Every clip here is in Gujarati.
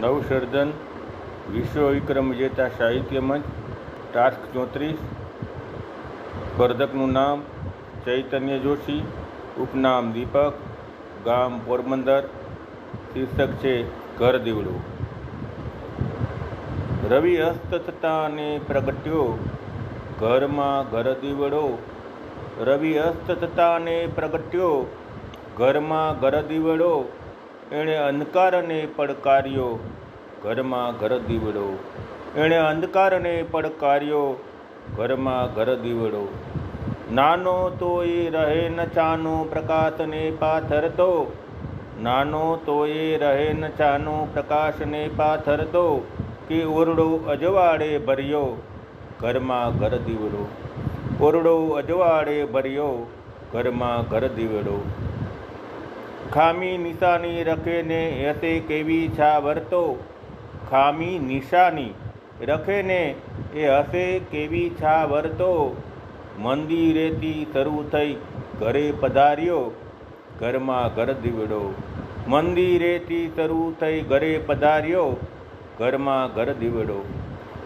નવસર્જન વિશ્વ વિક્રમ વિજેતા સાહિત્ય મંચ ટાસ્ક 34। સ્પર્ધકનું નામ ચૈતન્ય જોશી, ઉપનામ દીપક, ગામ પોરબંદર, શીર્ષક છે ઘર દીવડું। રવિ અસ્ત થતાં ને પ્રગટ્યો ઘરમાં ઘર દીવડો, રવિ અસ્ત થતાં ને પ્રગટ્યો ઘરમાં ઘર દીવડો, એણે અંધકારને પડકાર્યો ઘરમાં ઘર દીવડો, એણે અંધકારને પડકાર્યો ઘરમાં ઘર દીવડો। નાનો તો એ રહે ન છાનો પ્રકાશને પાથરતો, નાનો તો એ રહે ન છાનો પ્રકાશને પાથરતો, કે ઓરડો અજવાળે ભર્યો ઘરમાં ઘર દીવડો, ઓરડો અજવાળે ભર્યો ઘરમાં ઘર દીવડો। ખામી નિશાની રખે ને હસે કેવી છા વર્તો, ખામી નિશાની રખે ને એ હસે કેવી છા વર્તો, મંદિરેથી શરૂ થઈ ઘરે પધાર્યો ઘરમાં ઘર દીવડો, મંદિરેથી શરૂ થઈ ઘરે પધાર્યો ઘરમાં ઘર દીવડો।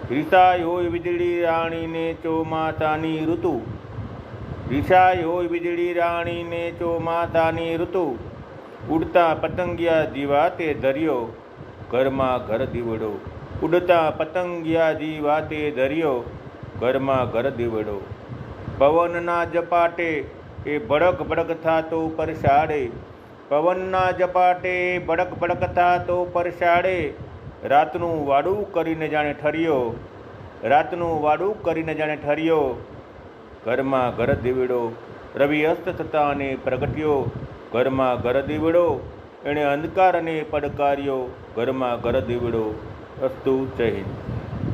રીસાઈ હોય વીજળી રાણીને ચોમાસાની ઋતુ, રીસાઈ હોય વીજળી રાણીને ચોમાસાની ઋતુ, ઉડતા પતંગિયા જીવાતે ધર્યો ઘરમાં ઘર દીવડો, ઉડતા પતંગિયા જીવાતે ધર્યો ઘરમાં ઘર દીવડો। પવનના ઝપાટે એ ભડક ભડક થાતો પરસાડે, પવનના ઝપાટે ભડક ભડક થાતો પરસાડે, રાતનું વાડું કરીને જાણે ઠર્યો, રાતનું વાડું કરીને જાણે ઠર્યો ઘરમાં ઘર દીવડો। રવિ અસ્ત થતાં અને પ્રગટ્યો ઘરમાં ઘર દીવડો, એણે અંધકારને પડકાર્યો ઘરમાં ઘર દીવડો। અસ્તુ જય હિન્દ।